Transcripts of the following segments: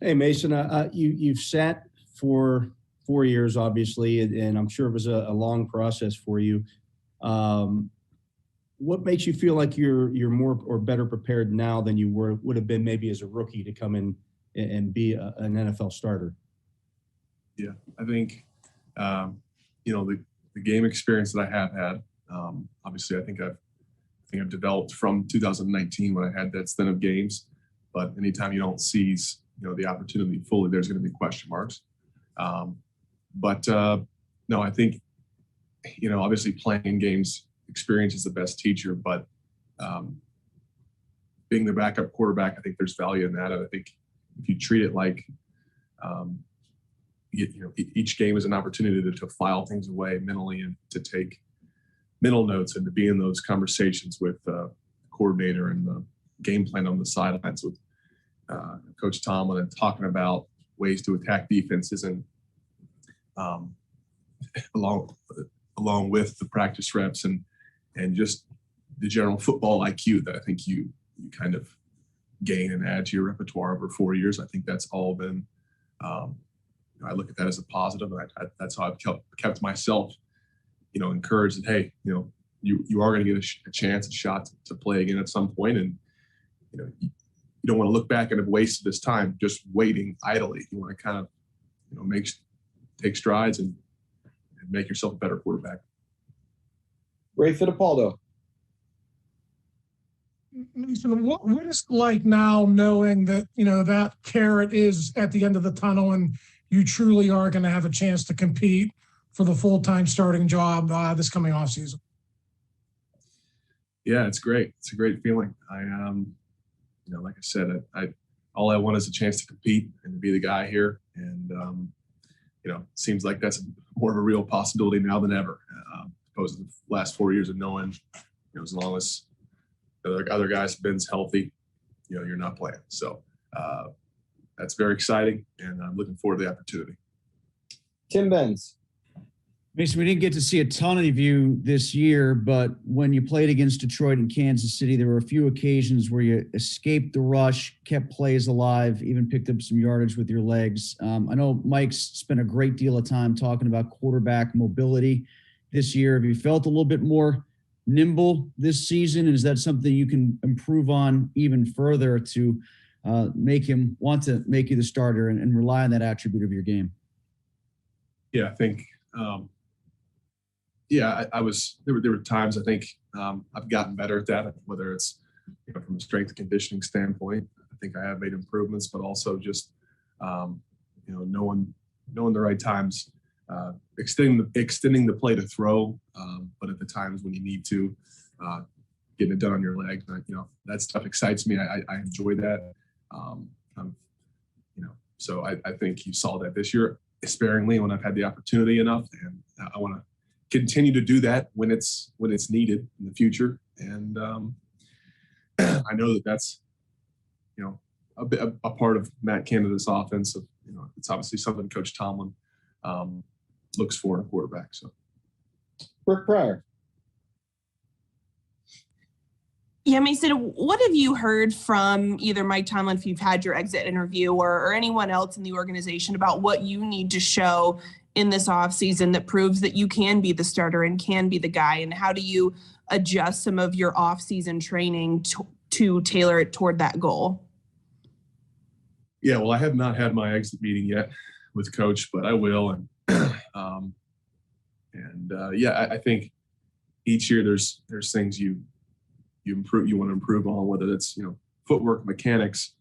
Hey, Mason, you've sat for 4 years, obviously, and I'm sure it was a long process for you. What makes you feel like you're more or better prepared now than you would have been maybe as a rookie to come in and be an NFL starter? Yeah, I think the game experience that I have had. Obviously, I think I've developed from 2019 when I had that stint of games. But anytime you don't seize the opportunity fully, there's going to be question marks. No, I think obviously playing in games experience is the best teacher, but being the backup quarterback, I think there's value in that. And I think if you treat it like each game is an opportunity to file things away mentally and to take mental notes and to be in those conversations with the coordinator and the game plan on the sidelines with Coach Tomlin and talking about ways to attack defenses and along with the practice reps and just the general football IQ that I think you kind of gain and add to your repertoire over 4 years. I think that's all been I look at that as a positive, and that's how I've kept myself encouraged that, hey, you are going to get a chance, a shot to play again at some point, and you don't want to look back and have wasted this time just waiting idly. You want to kind of take strides and make yourself a better quarterback. Ray Fittipaldo. Mason, what is it like now knowing that that carrot is at the end of the tunnel and you truly are going to have a chance to compete for the full-time starting job this coming off season? Yeah, it's great. It's a great feeling. Like I said, all I want is a chance to compete and to be the guy here. And, seems like that's more of a real possibility now than ever. Opposed to the last 4 years of knowing, as long as the other guys, Ben's healthy, you're not playing. So that's very exciting, and I'm looking forward to the opportunity. Tim Benz. Mason, we didn't get to see a ton of you this year, but when you played against Detroit and Kansas City, there were a few occasions where you escaped the rush, kept plays alive, even picked up some yardage with your legs. I know Mike's spent a great deal of time talking about quarterback mobility this year. Have you felt a little bit more nimble this season? And is that something you can improve on even further to make him want to make you the starter and rely on that attribute of your game? Yeah, I think I was. There were times I think I've gotten better at that. Whether it's from a strength and conditioning standpoint, I think I have made improvements, but also just knowing the right times, extending the play to throw, but at the times when you need to, getting it done on your legs. That stuff excites me. I enjoy that. So I think you saw that this year sparingly when I've had the opportunity enough, and I want to continue to do that when it's needed in the future. And I know that's a part of Matt Canada's offense. It's obviously something Coach Tomlin looks for in a quarterback. So, Brooke Pryor. Yeah, Mason, what have you heard from either Mike Tomlin, if you've had your exit interview, or anyone else in the organization about what you need to show in this offseason that proves that you can be the starter and can be the guy? And how do you adjust some of your offseason training to tailor it toward that goal? Yeah, well, I have not had my exit meeting yet with Coach, but I will. And I think each year there's things you want to improve on, whether it's footwork, mechanics,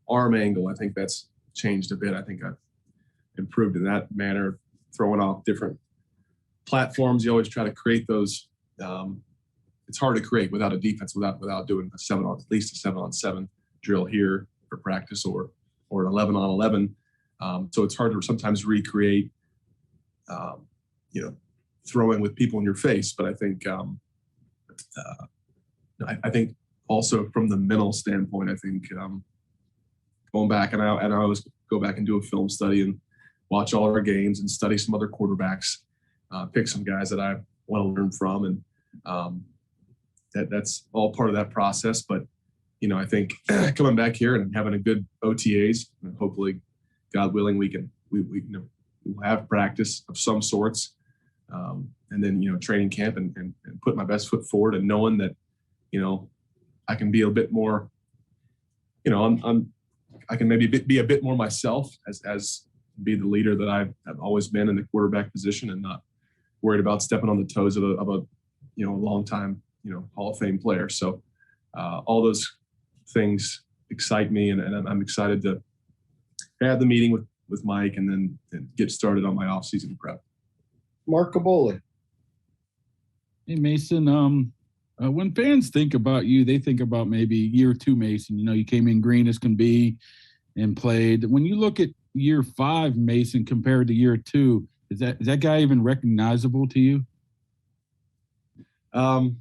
arm angle. I think that's changed a bit. I think I've improved in that manner, throwing off different platforms. You always try to create those. It's hard to create without a defense, without doing at least a 7-on-7 drill here for practice or an 11-on-11. So it's hard to sometimes recreate, throwing with people in your face. But I think I think also from the mental standpoint, I think going back and I always go back and do a film study and watch all of our games and study some other quarterbacks, pick some guys that I want to learn from, and that's all part of that process. But I think coming back here and having a good OTAs, and hopefully, God willing, we'll have practice of some sorts, and then training camp and put my best foot forward, and knowing that I can be a bit more, I can maybe be a bit more myself as be the leader that I've always been in the quarterback position, and not worried about stepping on the toes of a long time Hall of Fame player. So all those things excite me, and I'm excited to have the meeting with Mike and then get started on my offseason prep. Mark Caboli. Hey, Mason. When fans think about you, they think about maybe year 2 Mason. You came in green as can be and played. When you look at year 5 Mason compared to year 2, is that guy even recognizable to you? A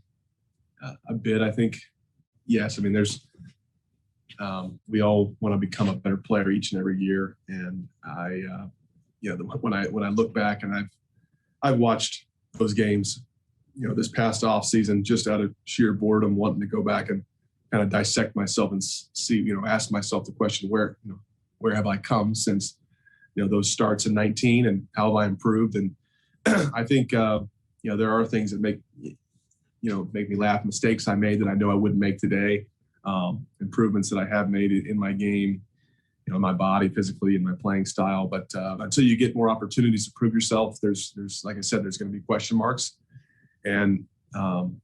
bit, I think. Yes. I mean, there's we all want to become a better player each and every year, and when I look back, and I've watched those games, this past off season, just out of sheer boredom, wanting to go back and kind of dissect myself and see, ask myself the question, where have I come since, those starts in 19, and how have I improved? And I think, there are things that make me laugh, mistakes I made that I know I wouldn't make today, improvements that I have made in my game, in my body, physically, and my playing style. But until you get more opportunities to prove yourself, there's like I said, there's going to be question marks. And I'm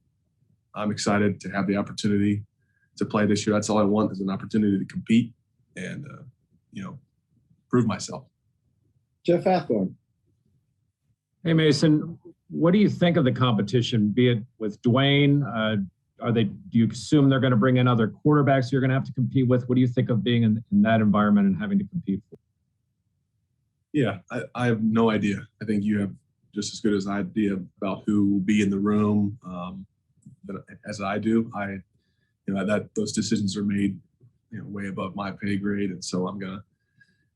excited to have the opportunity to play this year. That's all I want, is an opportunity to compete and, prove myself. Jeff Athorn. Hey, Mason, what do you think of the competition, be it with Dwayne? Do you assume they're going to bring in other quarterbacks you're going to have to compete with? What do you think of being in that environment and having to compete for? Yeah, I have no idea. I think you have just as good as an idea about who will be in the room as I do. That those decisions are made, way above my pay grade, and so I'm gonna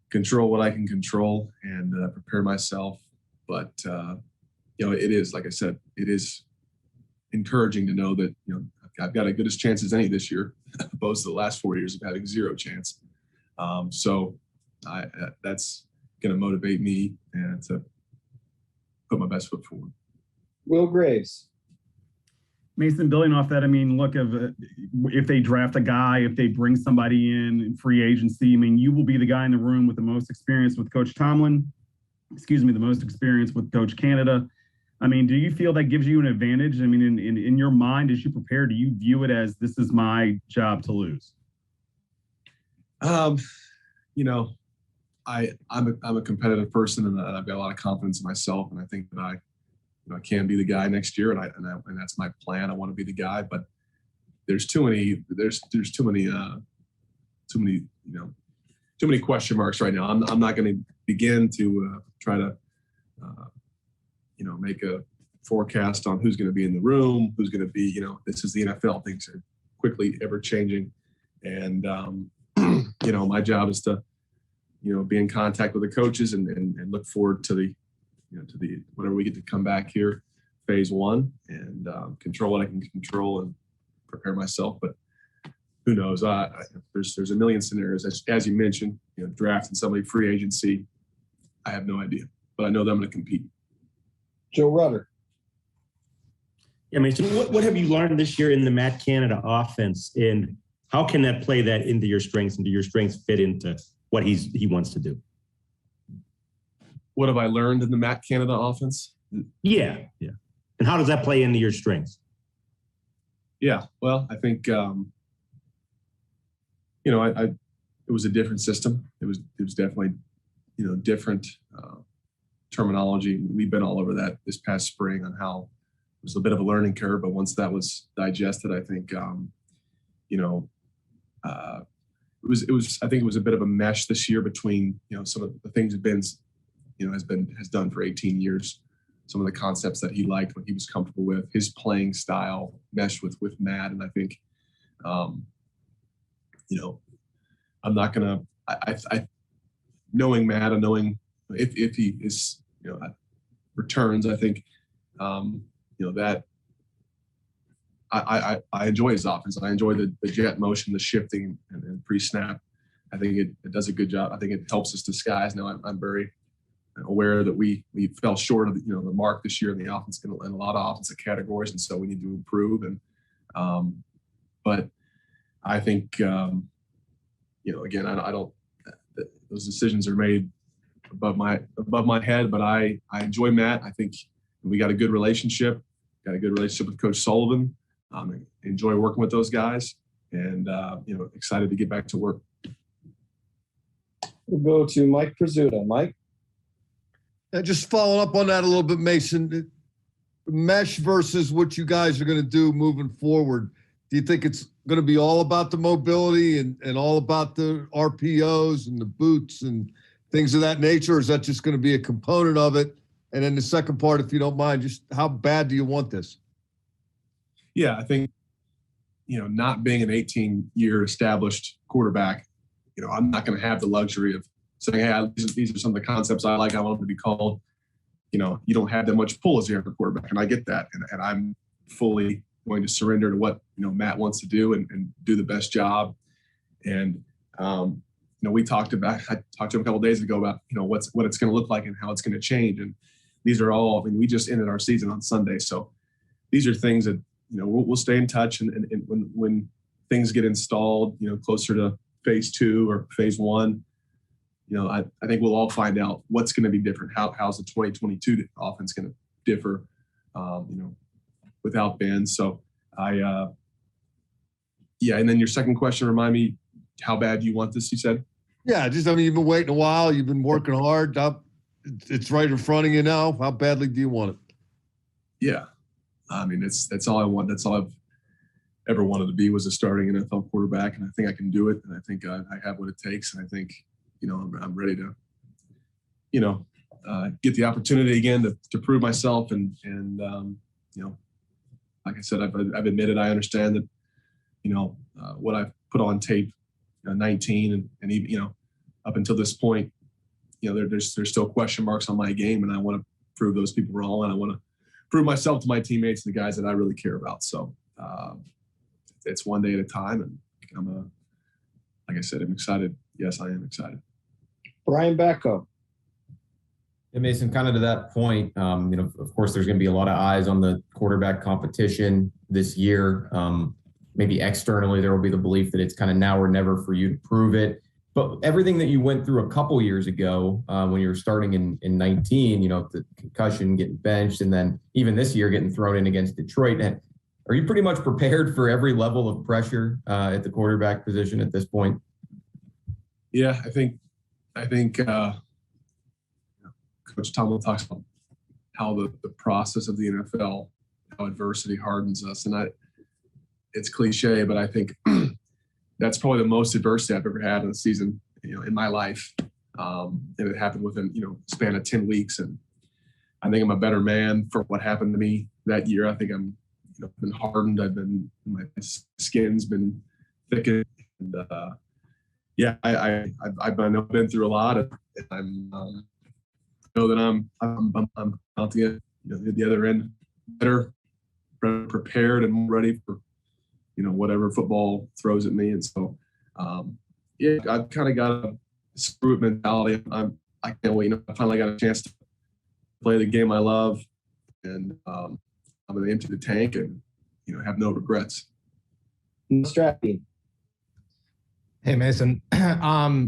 control what I can control and prepare myself. But it is, like I said, it is encouraging to know that I've got as good a chance as any this year, opposed to the last 4 years of having zero chance. So that's going to motivate me and to put my best foot forward. Will Graves. Mason, building off that, look, if they draft a guy, if they bring somebody in free agency, you will be the guy in the room with the most experience with Coach Tomlin, the most experience with Coach Canada. Do you feel that gives you an advantage? In your mind, as you prepare, do you view it as, this is my job to lose? I'm a competitive person, and I've got a lot of confidence in myself, and I think that I can be the guy next year, and that's my plan. I want to be the guy, but there's too many question marks right now. I'm not going to begin to try to make a forecast on who's going to be in the room, who's going to be, this is the NFL. Things are quickly ever changing, and my job is to be in contact with the coaches and look forward to the whenever we get to come back here, phase 1, and control what I can control and prepare myself. But who knows? There's a million scenarios, as you mentioned, drafting somebody, free agency. I have no idea, but I know that I'm going to compete. Joe Rudder. Yeah, Mason, what have you learned this year in the Matt Canada offense, and how can that play that into your strengths, and do your strengths fit into what he wants to do? What have I learned in the Matt Canada offense? Yeah. And how does that play into your strengths? Yeah, well, I think it was a different system. It was definitely different terminology. We've been all over that this past spring on how it was a bit of a learning curve, but once that was digested, I think I think it was a bit of a mesh this year between some of the things that Ben's has done for 18 years, some of the concepts that he liked, what he was comfortable with, his playing style meshed with Matt. And I think I'm not gonna I knowing Matt and knowing if he is returns, I think that I enjoy his offense. I enjoy the jet motion, the shifting, and pre-snap. I think it does a good job. I think it helps us disguise. Now I'm very aware that we fell short of the mark this year in the offense in a lot of offensive categories, and so we need to improve. And but I think again, I don't. Those decisions are made above my head, but I enjoy Matt. I think we got a good relationship. Got a good relationship with Coach Sullivan. Enjoy working with those guys, and excited to get back to work. We'll go to Mike Pizzuto. Mike? Just following up on that a little bit, Mason. Mesh versus what you guys are going to do moving forward. Do you think it's going to be all about the mobility and all about the RPOs and the boots and things of that nature? Or is that just going to be a component of it? And then the second part, if you don't mind, just how bad do you want this? Yeah, I think, not being an 18-year established quarterback, I'm not going to have the luxury of saying, hey, these are some of the concepts I like. I want them to be called. You don't have that much pull as a younger quarterback, and I get that. And I'm fully going to surrender to what, Matt wants to do and do the best job. And, I talked to him a couple of days ago about, what it's going to look like and how it's going to change. And these are all, we just ended our season on Sunday. So these are things that, we'll stay in touch. And when things get installed, closer to phase 2 or phase 1, I think we'll all find out what's going to be different. How's the 2022 offense going to differ, without Ben. So and then your second question, remind me, how bad do you want this, you said? Yeah, you've been waiting a while. You've been working hard. It's right in front of you now. How badly do you want it? Yeah. That's all I want. That's all I've ever wanted to be, was a starting NFL quarterback. And I think I can do it. And I think I have what it takes. And I think, I'm ready to, get the opportunity again to prove myself. And like I said, I've admitted, I understand that, what I've put on tape, 19 and even, up until this point, there's still question marks on my game, and I want to prove those people wrong. And I want to prove myself to my teammates and the guys that I really care about. So it's one day at a time. And like I said, I'm excited. Yes, I am excited. Brian Backo. Yeah, Mason, kind of to that point, of course, there's going to be a lot of eyes on the quarterback competition this year. Maybe externally, there will be the belief that it's kind of now or never for you to prove it. But everything that you went through a couple years ago when you were starting in 19, the concussion, getting benched, and then even this year getting thrown in against Detroit, are you pretty much prepared for every level of pressure at the quarterback position at this point? Yeah, I think Coach Tomlin talks about how the process of the NFL, how adversity hardens us. And it's cliche, but I think that's probably the most adversity I've ever had in a season, in my life. And it happened within, a span of 10 weeks. And I think I'm a better man for what happened to me that year. I think I'm, been hardened. My skin's been thickened. And I've been through a lot, and I'm know that I'm out to get at the other end better prepared and ready for whatever football throws at me. And so I've kind of got a screw it mentality. I can't wait. I finally got a chance to play the game I love, and I'm going to empty the tank and have no regrets. Strappy. Hey Mason,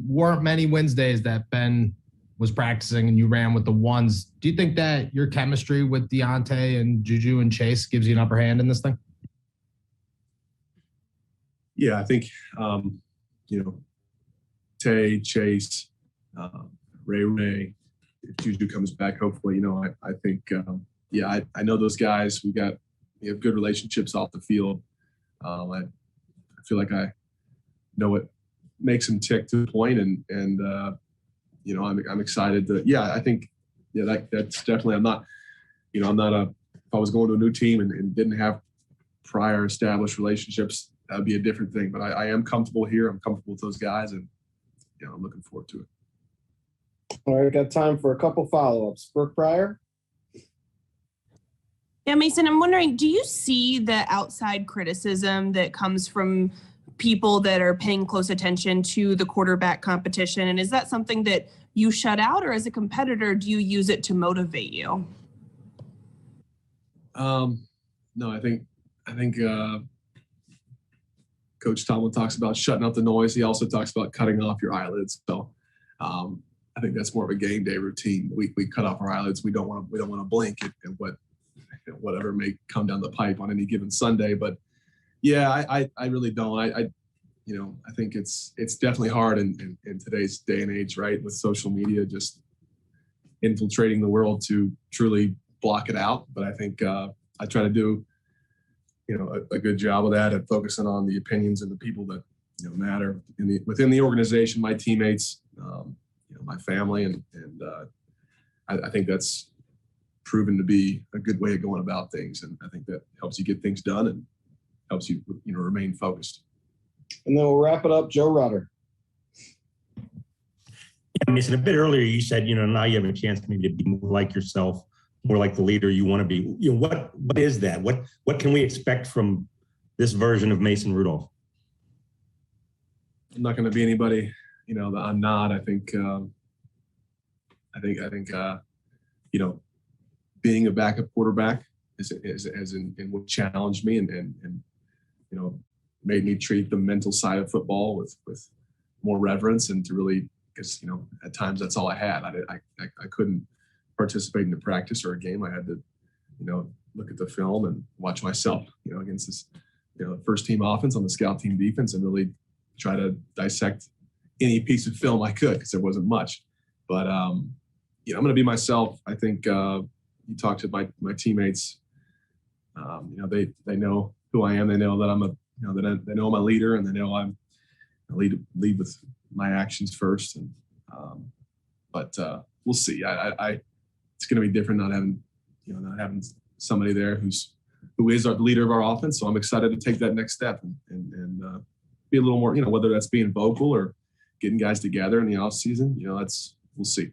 weren't many Wednesdays that Ben was practicing and you ran with the ones. Do you think that your chemistry with Deontay and Juju and Chase gives you an upper hand in this thing? Yeah, I think Tay, Chase, Ray, if Juju comes back, hopefully, I think I know those guys. We have good relationships off the field. I feel like I know what makes them tick to the point, and I'm excited to. I think that's definitely. I'm not if I was going to a new team and didn't have prior established relationships, that would be a different thing. But I am comfortable here. I'm comfortable with those guys, and I'm looking forward to it. All right, got time for a couple follow-ups. Brooke Pryor. Yeah, Mason, I'm wondering, do you see the outside criticism that comes from people that are paying close attention to the quarterback competition? And is that something that you shut out, or as a competitor, do you use it to motivate you? No, I think Coach Tomlin talks about shutting out the noise. He also talks about cutting off your eyelids. So I think that's more of a game day routine. We cut off our eyelids. We don't want to blink at whatever may come down the pipe on any given Sunday. But yeah, I really don't. I think it's definitely hard in today's day and age, right? With social media just infiltrating the world to truly block it out. But I think I try to do, a good job of that and focusing on the opinions and the people that, matter within the organization, my teammates, my family. And I think that's proven to be a good way of going about things. And I think that helps you get things done and helps you, remain focused. And then we'll wrap it up. Joe Rutter. Yeah, Mason, a bit earlier you said, now you have a chance maybe to be more like yourself, more like the leader you want to be. What is that? What can we expect from this version of Mason Rudolph? I'm not going to be anybody, that I'm not. I think being a backup quarterback is in what challenged me and made me treat the mental side of football with more reverence and to really, because at times that's all I had. I couldn't participate in a practice or a game. I had to look at the film and watch myself against this first team offense on the scout team defense and really try to dissect any piece of film I could, because there wasn't much. But I'm going to be myself. I think you talk to my teammates, they know who I am. They know that they know I'm a leader, and they know I lead with my actions first. And but we'll see. It's going to be different not having somebody there who is our leader of our offense. So I'm excited to take that next step and be a little more, whether that's being vocal or getting guys together in the off season. We'll see.